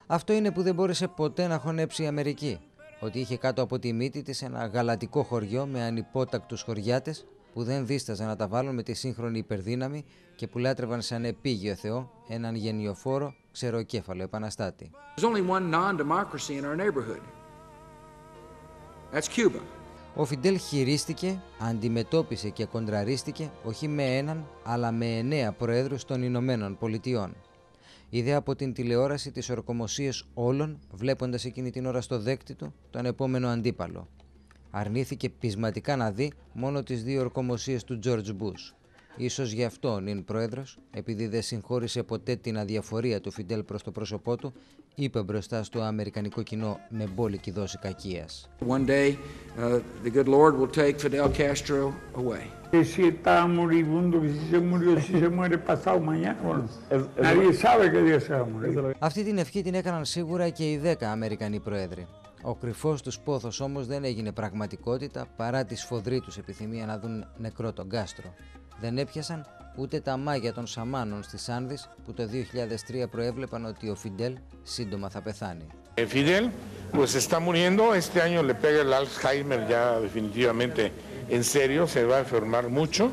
Αυτό είναι που δεν μπόρεσε ποτέ να χωνέψει η Αμερική, ότι είχε κάτω από τη μύτη της ένα γαλατικό χωριό με ανυπότακτους χωριάτες που δεν δίσταζαν να τα βάλουν με τη σύγχρονη υπερδύναμη και που λάτρευαν σαν επίγειο θεό έναν γενιοφόρο ξεροκέφαλο επαναστάτη. Ο Φιντέλ χειρίστηκε, αντιμετώπισε και κοντραρίστηκε όχι με έναν αλλά με 9 προέδρους των Ηνωμένων Πολιτειών. Είδε από την τηλεόραση τις ορκομοσίες όλων, βλέποντας εκείνη την ώρα στο δέκτη του τον επόμενο αντίπαλο. Αρνήθηκε πεισματικά να δει μόνο τις 2 ορκομοσίες του George Bush. Ίσως γι' αυτό ο νυν πρόεδρος, επειδή δεν συγχώρησε ποτέ την αδιαφορία του Φιντέλ προς το πρόσωπό του, είπε μπροστά στο αμερικανικό κοινό με μπόλικη δόση κακίας. One day, the good Lord will take Fidel Castro away. Si estaba moribundo, que si se muere pasado mañana, bueno, nadie sabe que Dios se va a morir. Αυτή την ευχή την έκαναν σίγουρα και οι 10 Αμερικανοί πρόεδροι. Ο κρυφός τους πόθος όμως δεν έγινε πραγματικότητα παρά τη σφοδρή τους επιθυμία να δουν νεκρό τον Κάστρο. Δεν έπιασαν ούτε τα μάγια των σαμάνων στις Άνδης που το 2003 προέβλεπαν ότι ο Φιντέλ σύντομα θα πεθάνει. Fidel pues está muriendo, este año le pega el Alzheimer ya definitivamente en serio, se va a enfermar mucho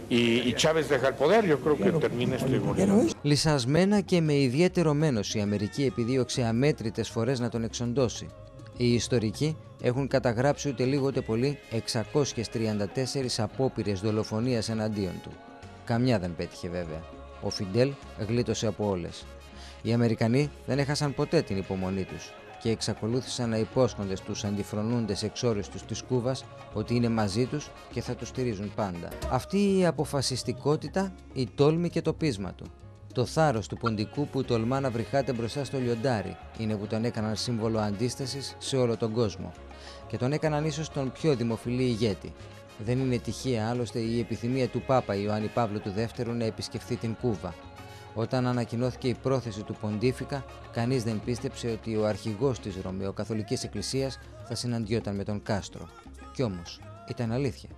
y Chávez deja el poder, yo creo que termina este gobierno. Λυσασμένα και με ιδιαίτερο μένος η Αμερική επιδίωξε αμέτρητες φορές να τον εξοντώσει. Οι ιστορικοί έχουν καταγράψει ούτε λίγο ούτε πολύ 634 απόπειρες δολοφονίας εναντίον του. Καμιά δεν πέτυχε βέβαια. Ο Φιντέλ γλίτωσε από όλες. Οι Αμερικανοί δεν έχασαν ποτέ την υπομονή τους και εξακολούθησαν να υπόσχονται στους αντιφρονούντες εξόριστους της Κούβας ότι είναι μαζί τους και θα τους στηρίζουν πάντα. Αυτή η αποφασιστικότητα, η τόλμη και το πείσμα του. Το θάρρος του ποντικού που τολμά να βρυχάται μπροστά στο λιοντάρι είναι που τον έκαναν σύμβολο αντίστασης σε όλο τον κόσμο και τον έκαναν ίσως τον πιο δημοφιλή ηγέτη. Δεν είναι τυχαία άλλωστε η επιθυμία του Πάπα Ιωάννη Παύλου του Δεύτερου να επισκεφθεί την Κούβα. Όταν ανακοινώθηκε η πρόθεση του Ποντίφικα, κανείς δεν πίστεψε ότι ο αρχηγός της Ρωμαιοκαθολικής Εκκλησίας θα συναντιόταν με τον Κάστρο. Κι όμως ήταν αλήθεια.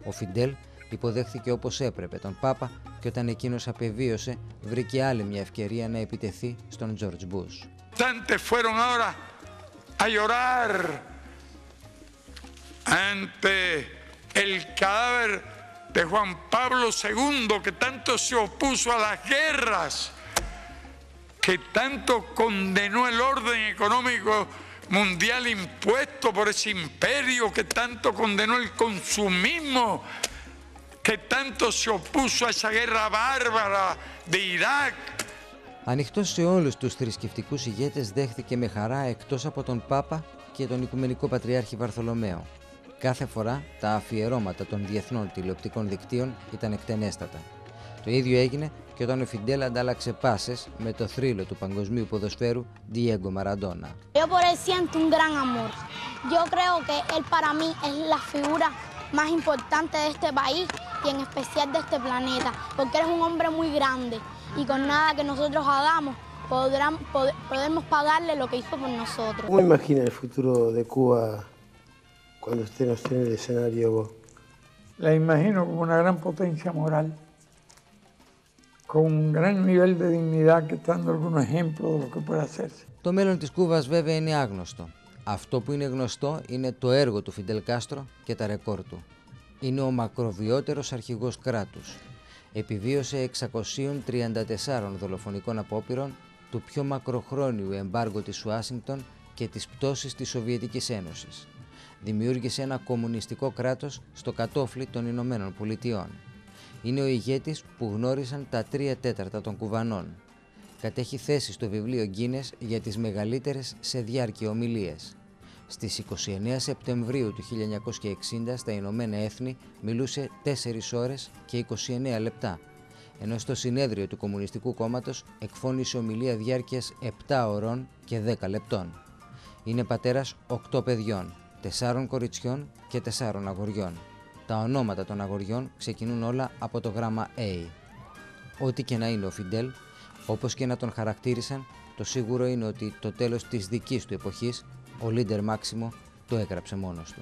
Ο Φιντέλ υποδέχθηκε όπως έπρεπε τον Πάπα και όταν εκείνος απεβίωσε βρήκε άλλη μια ευκαιρία να επιτεθεί στον George Bush. Tantos fueron ahora a llorar ante el cadáver de Juan Pablo II que tanto se opuso a las guerras, que tanto condenó el orden económico mundial impuesto por ese imperio, que tanto condenó el consumismo, que tanto se opuso a esa guerra bárbara de Irak. Ανοιχτός σε όλους τους θρησκευτικούς ηγέτες δέχθηκε με χαρά εκτός από τον Πάπα και τον Οικουμενικό Πατριάρχη Βαρθολομαίο. Κάθε φορά τα αφιερώματα των διεθνών τηλεοπτικών δικτύων ήταν εκτενέστατα. Το ίδιο έγινε και όταν ο Φιντέλ αντάλλαξε πάσες με το θρύλο του παγκοσμίου ποδοσφαίρου Diego Maradona. Yo por él siento un gran amor. Yo creo que él para mí es la figura más importante de este país y en especial de este planeta, porque él es un hombre muy grande y con nada que nosotros hagamos podemos pagarle lo que hizo por nosotros. ¿Cómo imagina el futuro de Cuba cuando estemos en el escenario vos? La imagino como una gran potencia moral, con un gran nivel de dignidad que está dando algunos ejemplos de lo que puede hacerse. Το μέλλον της Κούβας βέβαια είναι άγνωστο. Αυτό που είναι γνωστό είναι το έργο του Φιντέλ Κάστρο και τα ρεκόρ του. Είναι ο μακροβιότερος αρχηγός κράτους. Επιβίωσε 634 δολοφονικών απόπειρων, του πιο μακροχρόνιου εμπάργου της Ουάσιγκτον και της πτώσης της Σοβιετικής Ένωσης. Δημιούργησε ένα κομμουνιστικό κράτος στο κατόφλι των Ηνωμένων Πολιτειών. Είναι ο ηγέτης που γνώρισαν τα 3/4 των Κουβανών. Κατέχει θέση στο βιβλίο Guinness για τις μεγαλύτερες σε διάρκεια ομιλίες. Στις 29 Σεπτεμβρίου του 1960 στα Ηνωμένα Έθνη μιλούσε 4 ώρες και 29 λεπτά, ενώ στο συνέδριο του Κομμουνιστικού Κόμματος εκφώνησε ομιλία διάρκειας 7 ωρών και 10 λεπτών. Είναι πατέρας 8 παιδιών, 4 κοριτσιών και 4 αγοριών. Τα ονόματα των αγοριών ξεκινούν όλα από το γράμμα A. Ό,τι και να είναι ο Φιντέλ, όπως και να τον χαρακτήρισαν, το σίγουρο είναι ότι το τέλος της δικής του εποχής, ο Λίντερ Μάξιμο το έγραψε μόνος του.